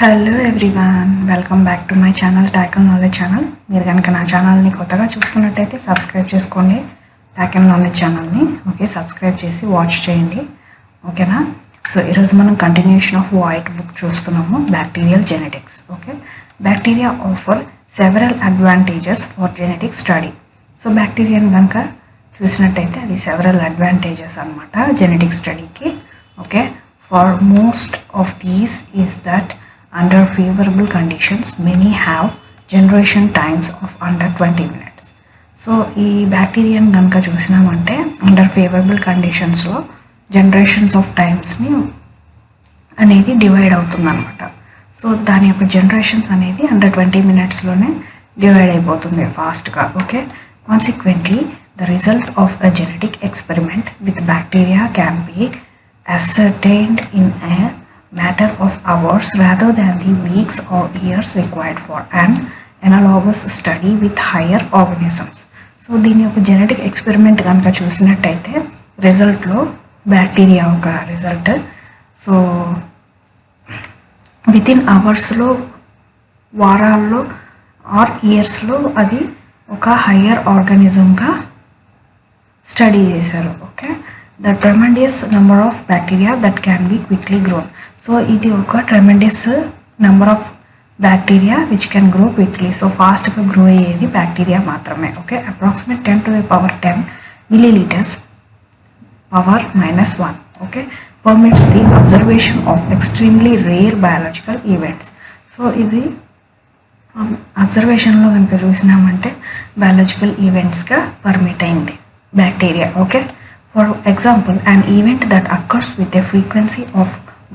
Hello everyone, welcome back to my channel Tackle Knowledge channel. మీరు కనుక నా ఛానల్ని కొత్తగా చూస్తున్నట్టయితే సబ్స్క్రైబ్ చేసుకోండి టాకిల్ నాలెడ్జ్ ఛానల్ని. ఓకే, సబ్స్క్రైబ్ చేసి వాచ్ చేయండి. ఓకేనా? సో ఈరోజు మనం కంటిన్యూషన్ ఆఫ్ వైట్ బుక్ చూస్తున్నాము, bacterial genetics. Okay, bacteria offer several advantages for genetic study. So బ్యాక్టీరియాని కనుక చూసినట్టయితే అది సెవరల్ అడ్వాంటేజెస్ అనమాట జెనెటిక్ స్టడీకి. Okay, for most of these is that under favorable conditions many have generation times of under 20 minutes. So ఈ బ్యాక్టీరియాని కనుక చూసినామంటే under favourable కండిషన్స్లో generations of టైమ్స్ని అనేది డివైడ్ అవుతుంది అనమాట. సో దాని యొక్క జనరేషన్స్ అనేది అండర్ 20 minutesలోనే డివైడ్ అయిపోతుంది ఫాస్ట్గా. Okay, consequently the results of a genetic experiment with bacteria can be ascertained in a matter of hours rather than the weeks or years required for an analogous study with higher organisms. So దీని యొక్క genetic experiment కనుక చూసినట్టయితే రిజల్ట్లో bacteria ఒక result so within అవర్స్లో, వారాల్లో are ఇయర్స్లో అది ఒక హయ్యర్ ఆర్గానిజంగా స్టడీ చేశారు. Okay, the tremendous number of bacteria that can be quickly grown. So ఇది ఒక tremendous number of bacteria which can grow quickly. So fast గా grow అయ్యేది బ్యాక్టీరియా మాత్రమే. Okay, approximate 10 to the power 10 milliliters power minus 1. Okay, permits the observation of extremely rare biological events. So ఇది అబ్జర్వేషన్లో కనుక చూసినామంటే biological ఈవెంట్స్గా permit అయింది bacteria. Okay, for example, an event that occurs with a frequency of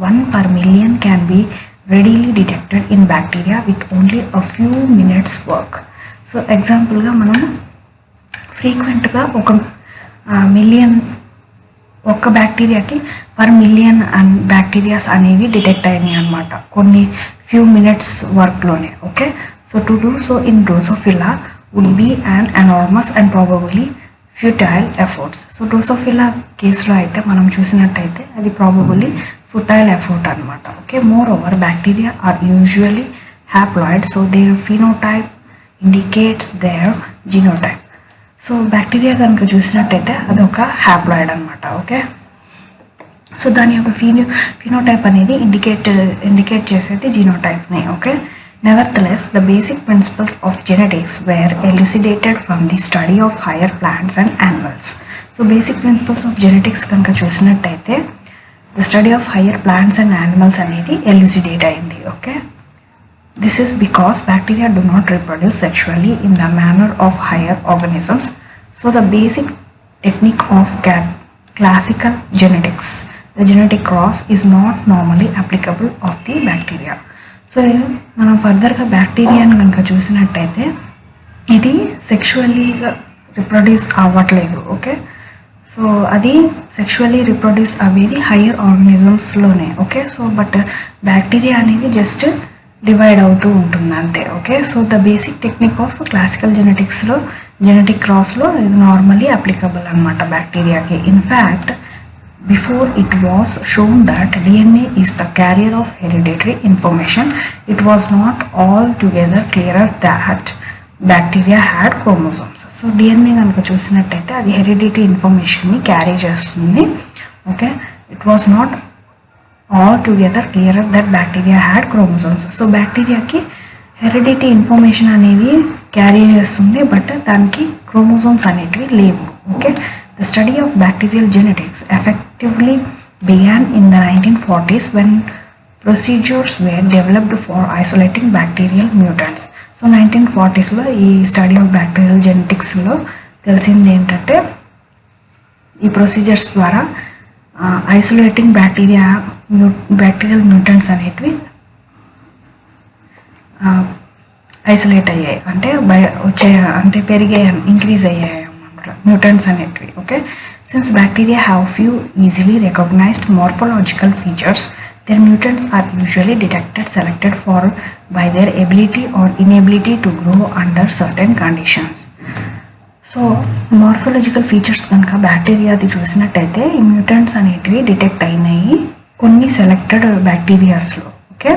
1 per million can be readily detected in bacteria with only a few minutes work. So ఎగ్జాంపుల్గా మనం ఫ్రీక్వెంట్గా ఒక million ఒక్క బ్యాక్టీరియాకి per million bacterias అనేవి detect అయినాయి అనమాట కొన్ని ఫ్యూ మినిట్స్ వర్క్లోనే. Okay, so to do so in Drosophila would be an enormous and probably futile efforts. So Drosophila కేసులో అయితే మనం చూసినట్టయితే అది ప్రాబబుల్లీ ఫ్యూటైల్ ఎఫర్ట్ అనమాట. Okay, more bacteria are usually haploid, so their phenotype indicates their genotype. So bacteria కనుక చూసినట్టయితే అది ఒక హ్యాప్లాయిడ్ అనమాట. ఓకే, సో దాని యొక్క ఫినోటైప్ అనేది ఇండికేట్ చేసేది జీనోటైప్ని. Okay, nevertheless the basic principles of genetics were elucidated from the study of higher plants and animals. So basic principles of genetics కనుక చూసినట్టయితే the study of higher plants and animals అనేది elucidate అయింది. Okay, this is because bacteria do not reproduce sexually in the manner of higher organisms. So the basic technique of classical genetics, the genetic cross, is not normally applicable of the bacteria. So మనం ఫర్దర్గా బ్యాక్టీరియాని కనుక చూసినట్టయితే ఇది సెక్షువల్లీగా reproduce అవ్వట్లేదు. Okay, so అది sexually reproduce అయ్యేది హయ్యర్ ఆర్గానిజమ్స్లోనే. ఓకే, సో బట్ బ్యాక్టీరియా అనేది జస్ట్ డివైడ్ అవుతూ ఉంటుంది అంతే. Okay, so the basic technique of classical జెనెటిక్స్లో జెనెటిక్ క్రాస్లో ఇది నార్మల్లీ అప్లికబుల్ అనమాట బ్యాక్టీరియాకి. In fact before it was shown that DNA is the carrier of hereditary information, it was not altogether clear that bacteria had chromosomes. So DNA కనుక చూసినట్టయితే అది hereditary ఇన్ఫర్మేషన్ని carry చేస్తుంది. Okay, it was not altogether clear that bacteria had chromosomes. So బ్యాక్టీరియాకి hereditary information అనేది carry చేస్తుంది, but దానికి chromosomes అనేటివి లేవు. Okay, the study of bacterial genetics effectively began in the 1940s when procedures were developed for isolating bacterial mutants. So 1940sలో ఈ study of bacterial జెనెటిక్స్లో తెలిసింది ఏంటంటే ఈ ప్రొసీజర్స్ ద్వారా ఐసోలేటింగ్ బ్యాక్టీరియల్ మ్యూటెంట్స్ అనేటివి ఐసోలేట్ అయ్యాయి, అంటే పెరిగాయి, ఇంక్రీజ్ అయ్యాయి మ్యూటెంట్స్ అనేటివి. Okay, since bacteria have few easily recognized morphological features, their mutants are usually selected for by their ability or inability to grow under certain conditions. So morphological features కనుక బ్యాక్టీరియాది చూసినట్టయితే ఈ mutants అనేటివి detect అయినాయి కొన్ని selected బ్యాక్టీరియాస్లో. Okay,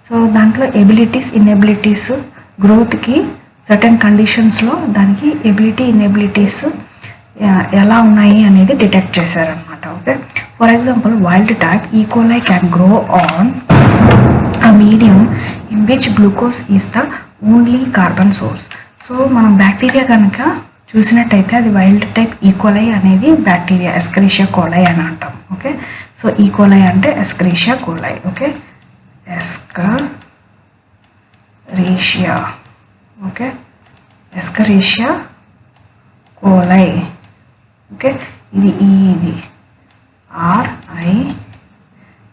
so so దాంట్లో abilities ఇన్ఎబిలిటీస్ గ్రోత్కి certain కండిషన్స్లో దానికి ఎబిలిటీ ఇన్ఎబిలిటీస్ ఎలా ఉన్నాయి అనేది డిటెక్ట్ చేశారనమాట. Okay, for example wild type E. coli can grow on a medium in which glucose is the only carbon source. So మనం బ్యాక్టీరియా కనుక చూసినట్టయితే అది వైల్డ్ టైప్ ఈకోలై అనేది బ్యాక్టీరియా ఎస్కరీషియా కోలై అని అంటాం. ఓకే, సో ఈకోలై అంటే Escherichia coli. Okay, Escherichia. Okay, Escherichia coli. Okay, ఇది ఇది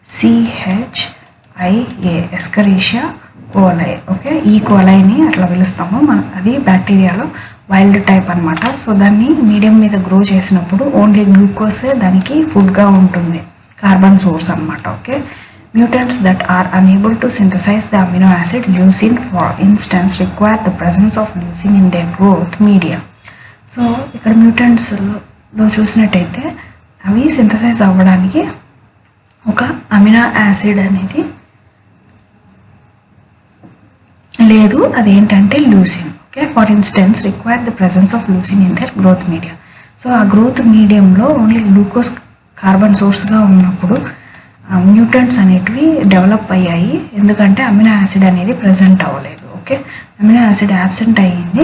RICHIA ఎస్కరీషియా కోలై. ఓకే, ఈ కోలైని అట్లా పిలుస్తాము మనం. అది బ్యాక్టీరియాలో వైల్డ్ టైప్ అనమాట. సో దాన్ని మీడియం మీద గ్రో చేసినప్పుడు ఓన్లీ గ్లూకోసే దానికి ఫుడ్గా ఉంటుంది, కార్బన్ సోర్స్ అనమాట. Okay, mutants that are unable to synthesize the amino acid leucine for instance require the presence of leucine in their growth media. So ఇక్కడ మ్యూటెంట్స్లో చూసినట్టయితే అవి సింథసైజ్ అవ్వడానికి ఒక అమినో యాసిడ్ అనేది లేదు, అదేంటంటే leucine. Okay, for instance require the presence of leucine in their growth media. So ఆ గ్రోత్ మీడియంలో ఓన్లీ గ్లూకోజ్ కార్బన్ సోర్స్గా ఉన్నప్పుడు మ్యూటెంట్స్ అనేటివి డెవలప్ అయ్యాయి, ఎందుకంటే అమినో యాసిడ్ అనేది ప్రజెంట్ అవ్వలేదు. ఓకే, అమినో యాసిడ్ యాబ్సెంట్ అయ్యింది.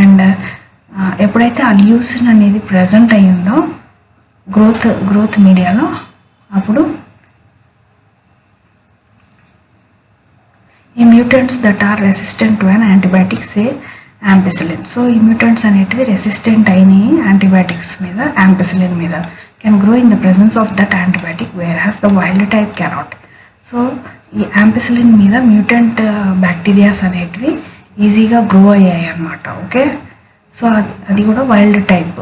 అండ్ ఎప్పుడైతే ఆ ల్యూసిన్ అనేది ప్రజెంట్ అయ్యిందో గ్రోత్ మీడియాలో, అప్పుడు ఈ mutants that are resistant to an antibiotic say ampicillin. So ఈ మ్యూటెంట్స్ అనేటివి రెసిస్టెంట్ అయినాయి యాంటీబయాటిక్స్ మీద, యాంపిసిలిన్ మీద, can grow in the presence of that antibiotic whereas the wild type cannot. So ఈ యాంపిసిలిన్ మీద మ్యూటెంట్ బ్యాక్టీరియాస్ అనేటివి ఈజీగా grow అయ్యాయి అన్నమాట. ఓకే, సో అది కూడా వైల్డ్ టైప్,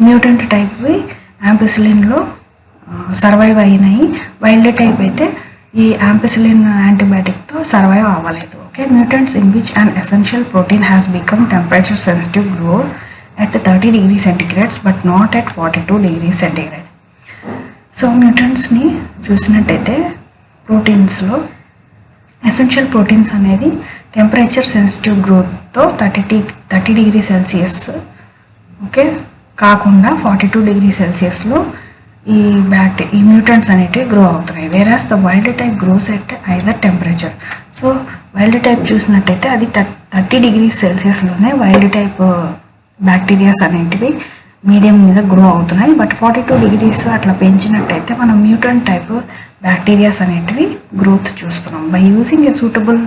మ్యూటెంట్ టైప్వి యాంపిసిలిన్లో సర్వైవ్ అయినాయి. వైల్డ్ టైప్ అయితే ఈ యాంపిసిలిన్ యాంటీబయాటిక్తో సర్వైవ్ అవ్వలేదు. Okay, mutants in which an essential protein has become temperature sensitive grow at 30 degrees centigrade but not at 42 degrees centigrade. So మ్యూటెంట్స్ని చూసినట్టయితే ప్రోటీన్స్లో ఎసెన్షియల్ ప్రోటీన్స్ అనేది టెంపరేచర్ సెన్సిటివ్ గ్రోత్తో 30 డిగ్రీ సెల్సియస్ ఓకే కాకుండా 42 డిగ్రీ సెల్సియస్లో ఈ మ్యూటెంట్స్ అనేటివి గ్రో అవుతున్నాయి. Whereas the wild type grows at either temperature. So wild type చూసినట్టయితే అది 30 డిగ్రీ సెల్సియస్లోనే వైల్డ్ టైప్ బ్యాక్టీరియాస్ అనేటివి మీడియం మీద గ్రో అవుతున్నాయి. బట్ 42 డిగ్రీస్ అట్లా పెంచినట్టయితే మనం మ్యూటెంట్ టైప్ బ్యాక్టీరియాస్ అనేటివి గ్రోత్ చూస్తున్నాం. By using a suitable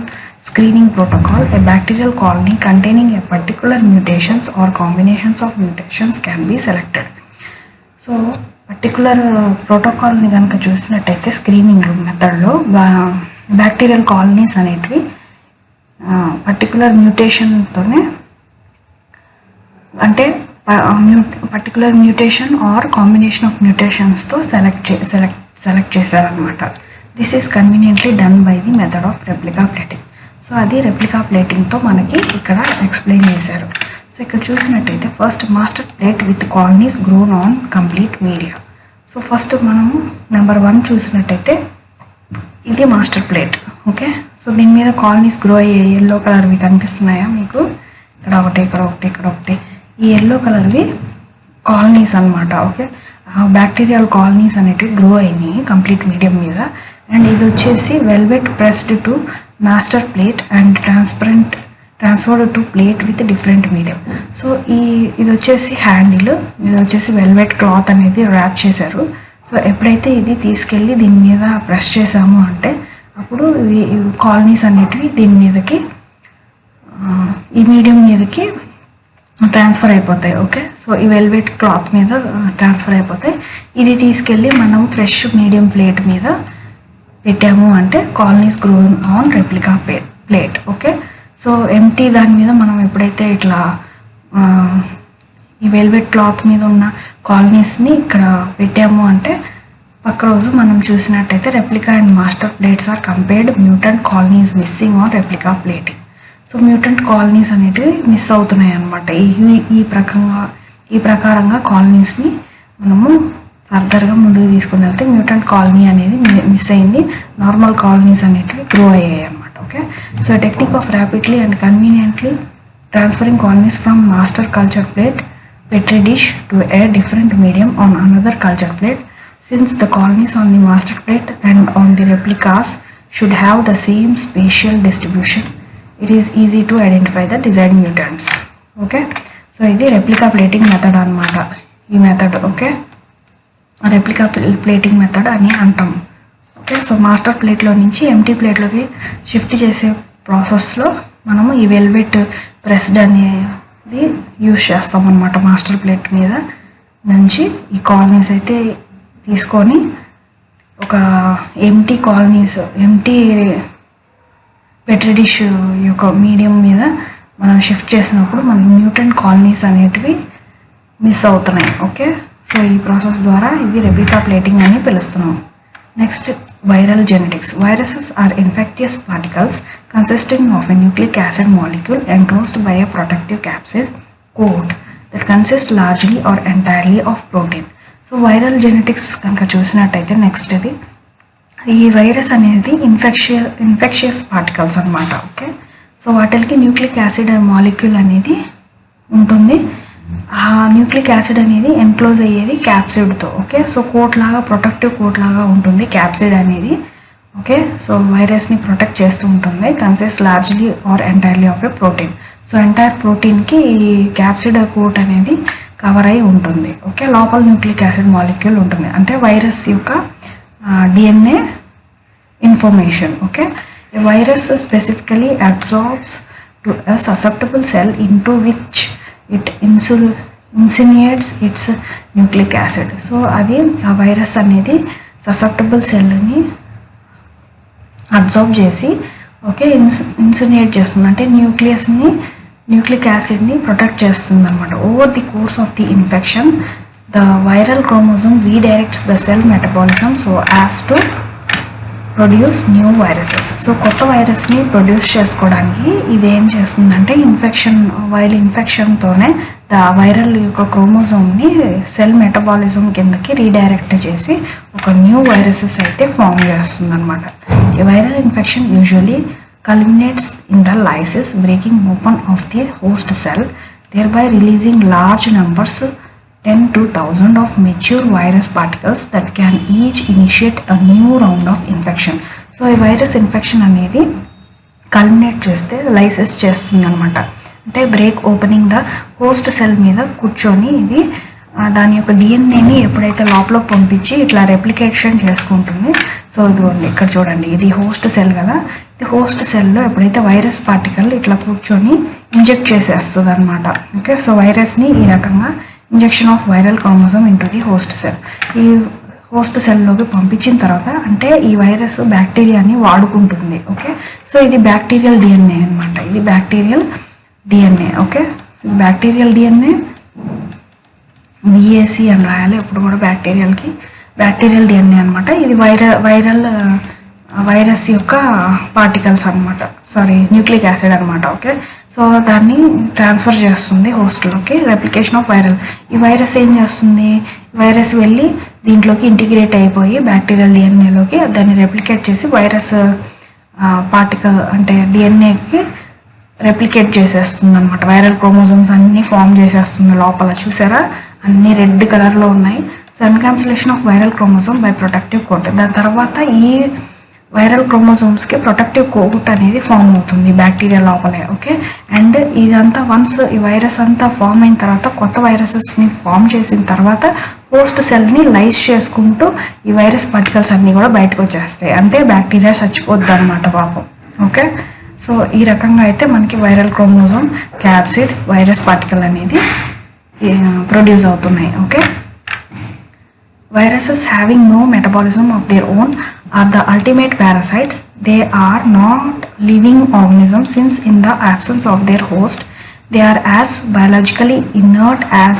screening protocol A bacterial colony containing a particular mutations or combinations of mutations can be selected. So particular ప్రోటోకాల్ని కనుక చూసినట్టయితే స్క్రీనింగ్ మెథడ్లో బ్యాక్టీరియల్ కాలనీస్ అనేటివి పర్టికులర్ మ్యూటేషన్తోనే అంటే particular mutation or combination of మ్యూటేషన్స్తో select చేశారనమాట. This is conveniently done by the method of replica plating. So అది రెప్లికా ప్లేటింగ్తో మనకి ఇక్కడ ఎక్స్ప్లెయిన్ చేశారు. సో ఇక్కడ చూసినట్టయితే first master plate with colonies grown on complete media. So first మనము నెంబర్ 1 చూసినట్టయితే ఇది మాస్టర్ ప్లేట్. ఓకే, సో దీని మీద కాలనీస్ గ్రో అయ్యే ఎల్లో కలర్వి కనిపిస్తున్నాయా మీకు? ఇక్కడ ఒకటి, ఇక్కడ ఒకటి, ఇక్కడ ఒకటి. ఈ ఎల్లో కలర్వి కాలనీస్ అనమాట. ఓకే, బ్యాక్టీరియల్ కాలనీస్ అనేటివి గ్రో అయినాయి కంప్లీట్ మీడియం మీద. అండ్ ఇది వచ్చేసి velvet pressed to master plate and transferred to plate with different medium. So ఇది వచ్చేసి హ్యాండిల్, ఇది వచ్చేసి వెల్వెట్ క్లాత్ అనేది ర్యాప్ చేశారు. సో ఎప్పుడైతే ఇది తీసుకెళ్ళి దీని మీద ప్రెస్ చేసాము అంటే అప్పుడు ఈ కాలనీస్ అనేటివి దీని మీదకి ఈ మీడియం మీదకి ట్రాన్స్ఫర్ అయిపోతాయి. ఓకే, సో ఈ వెల్వెట్ క్లాత్ మీద ట్రాన్స్ఫర్ అయిపోతాయి. ఇది తీసుకెళ్ళి మనం ఫ్రెష్ మీడియం ప్లేట్ మీద పెట్టాము అంటే colonies grown on replica plate. Okay, so empty దాని మీద మనం ఎప్పుడైతే ఇట్లా ఈ వెల్వెట్ క్లాత్ మీద ఉన్న కాలనీస్ని ఇక్కడ పెట్టాము అంటే పక్క రోజు మనం చూసినట్టయితే replica and master plates are compared mutant colonies missing on replica plating. So mutant colonies అనేటివి మిస్ అవుతున్నాయి అన్నమాట. ఈ ప్రకారంగా కాలనీస్ని మనము ఫర్దర్గా ముందుకు తీసుకుని వెళ్తే మ్యూటెంట్ కాలనీ అనేది మిస్ అయింది, నార్మల్ కాలనీస్ అనేటివి గ్రో అయ్యాయి అన్నమాట. Okay, so technique of rapidly and conveniently transferring colonies from master culture plate petri dish to a different medium on another culture plate. Since the colonies on the master plate and on the replicas should have the same spatial distribution, it is easy to identify the desired mutants. Okay, so ఇది replica plating method అన్నమాట. ఈ method okay replica plating method అని అంటాం. Okay, so master ప్లేట్లో నుంచి empty ప్లేట్లోకి shift చేసే ప్రాసెస్లో మనము ఈ వెల్వెట్ ప్రెస్డ్ అనేది యూజ్ చేస్తాం అన్నమాట. మాస్టర్ ప్లేట్ మీద నుంచి ఈ కాలనీస్ అయితే తీసుకొని ఒక ఎంటీ పెట్రీ డిష్ యొక్క మీడియం మీద మనం షిఫ్ట్ చేసినప్పుడు మనకి మ్యూటెంట్ కాలనీస్ అనేటివి మిస్ అవుతున్నాయి. ఓకే, సో ఈ ప్రాసెస్ ద్వారా ఇది రెప్లికా ప్లేటింగ్ అని పిలుస్తున్నాం. Next viral genetics. Viruses are infectious particles consisting of a nucleic acid molecule enclosed by a protective capsid coat that consists largely or entirely of protein. So viral genetics కనుక చూసినట్టయితే next ఇది ఈ virus అనేది infectious particles అన్నమాట. Okay, so వాటికి nucleic acid molecule అనేది ఉంటుంది. ఆ న్యూక్లిక్ యాసిడ్ అనేది ఎన్క్లోజ్ అయ్యేది క్యాప్సిడ్తో. ఓకే, సో కోట్ లాగా ప్రొటెక్టివ్ కోట్ లాగా ఉంటుంది క్యాప్సిడ్ అనేది. ఓకే, సో వైరస్ని ప్రొటెక్ట్ చేస్తూ ఉంటుంది. Consist largely or entirely of a protein. So entire ప్రోటీన్కి ఈ క్యాప్సిడ్ కోట్ అనేది కవర్ అయి ఉంటుంది. ఓకే, లోపల న్యూక్లిక్ యాసిడ్ మాలిక్యూల్ ఉంటుంది, అంటే వైరస్ యొక్క DNA information. Okay, virus specifically absorbs to a susceptible cell into which it insinuates its nucleic acid. So అది ఆ వైరస్ అనేది ససెప్టబుల్ సెల్ని అబ్జర్వ్ చేసి ఓకే ఇన్సినేట్ చేస్తుంది, అంటే న్యూక్లిక్ యాసిడ్ని ప్రొటెక్ట్ చేస్తుంది అనమాట. Over the course of the infection the viral chromosome redirects the cell metabolism so as to produce new viruses. So కొత్త వైరస్ని ప్రొడ్యూస్ చేసుకోవడానికి ఇది ఏం చేస్తుందంటే వైరల్ ఇన్ఫెక్షన్తోనే ద వైరల్ యొక్క క్రోమోజోమ్ని సెల్ మెటబాలిజం కిందకి రీడైరెక్ట్ చేసి ఒక న్యూ వైరసెస్ అయితే ఫామ్ చేస్తుంది అనమాట. ఈ viral infection usually culminates in the lysis, breaking open of the host cell, thereby releasing large numbers 10 to 1000 of mature virus particles that can each initiate a new round of infection. So ఈ virus infection అనేది culminate చేస్తే lysis చేస్తుంది అనమాట. అంటే break opening the host cell మీద కూర్చొని ఇది దాని యొక్క డిఎన్ఏని ఎప్పుడైతే లోపలికి పంపించి ఇట్లా రెప్లికేషన్ చేసుకుంటుంది. సో ఇదిగోండి ఇక్కడ చూడండి, ఇది హోస్ట్ సెల్ కదా, ఇది హోస్ట్ సెల్లో ఎప్పుడైతే వైరస్ పార్టికల్ ఇట్లా కూర్చొని ఇంజెక్ట్ చేసేస్తుంది అనమాట. ఓకే, సో వైరస్ని ఈ రకంగా injection of viral chromosome into the host cell, ఈ హోస్ట్ సెల్లోకి పంపించిన తర్వాత అంటే ఈ వైరస్ బ్యాక్టీరియాని వాడుకుంటుంది. ఓకే, సో ఇది బ్యాక్టీరియల్ డిఎన్ఏ అనమాట, ఇది bacterial DNA. Okay, bacterial DNA BAC అని రాయాలి ఎప్పుడు కూడా బ్యాక్టీరియల్ డిఎన్ఏ అనమాట. ఇది వైరస్ యొక్క పార్టికల్స్ అనమాట, న్యూక్లిక్ యాసిడ్ అనమాట. ఓకే, సో దాన్ని ట్రాన్స్ఫర్ చేస్తుంది హోస్ట్లోకి, రెప్లికేషన్ ఆఫ్ వైరల్. ఈ వైరస్ ఏం చేస్తుంది, వైరస్ వెళ్ళి దీంట్లోకి ఇంటిగ్రేట్ అయిపోయి బ్యాక్టీరియల్ డిఎన్ఏలోకి దాన్ని రెప్లికేట్ చేసి వైరస్ పార్టికల్ అంటే డిఎన్ఏకి రెప్లికేట్ చేసేస్తుంది అనమాట. వైరల్ క్రోమోజోమ్స్ అన్నీ ఫామ్ చేసేస్తుంది లోపల, చూసారా అన్నీ రెడ్ కలర్లో ఉన్నాయి. So encapsulation of viral chromosome by protective coat, దాని తర్వాత ఈ వైరల్ క్రోమోజోమ్స్కి ప్రొటెక్టివ్ కోట్ అనేది ఫామ్ అవుతుంది బ్యాక్టీరియా లోపలే. ఓకే, అండ్ ఇదంతా వన్స్ ఈ వైరస్ అంతా ఫామ్ అయిన తర్వాత కొత్త వైరసెస్ని ఫామ్ చేసిన తర్వాత హోస్ట్ సెల్ని లైస్ చేసుకుంటూ ఈ వైరస్ పార్టికల్స్ అన్నీ కూడా బయటకు వచ్చేస్తాయి, అంటే బ్యాక్టీరియా చచ్చిపోద్ది అనమాట పాపం. ఓకే, సో ఈ రకంగా అయితే మనకి viral chromosome, capsid, virus particle అనేది ప్రొడ్యూస్ అవుతున్నాయి. Okay, viruses having no metabolism of their own are the ultimate parasites. They are not living organisms since in the absence of their host they are as biologically inert as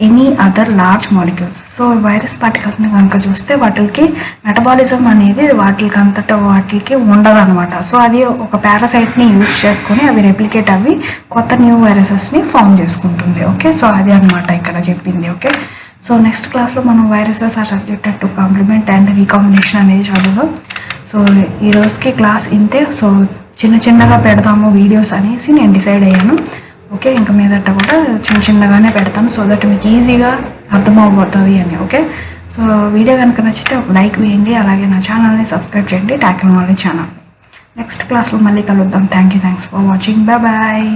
any other large molecules. So virus పార్టికల్స్ని కనుక చూస్తే వాటికి metabolism అనేది వాటికి ఉండదు అనమాట. So అది ఒక పారాసైట్ని యూజ్ చేసుకొని అవి రెప్లికేట్ అవి కొత్త న్యూ వైరసెస్ని ఫామ్ చేసుకుంటుంది. ఓకే, సో అది అనమాట ఇక్కడ చెప్పింది. ఓకే, సో నెక్స్ట్ క్లాస్లో మనం viruses are subjected to complement and recombination అనేది చదువుదాం. సో ఈ రోజుకి క్లాస్ ఇంతే. సో చిన్నగా పెడతాము వీడియోస్ అనేసి నేను డిసైడ్ అయ్యాను. ఓకే, ఇంకా మీదట కూడా చిన్నగానే పెడతాను సో దట్ మీకు ఈజీగా అర్థమవుతుంది అని. ఓకే, సో వీడియో కనుక నచ్చితే ఒక లైక్ వేయండి, అలాగే నా ఛానల్ని సబ్స్క్రైబ్ చేయండి, టాకిల్ నాలెడ్జ్ ఛానల్. నెక్స్ట్ క్లాస్లో మళ్ళీ కలుద్దాం. Thanks for watching. బాయ్.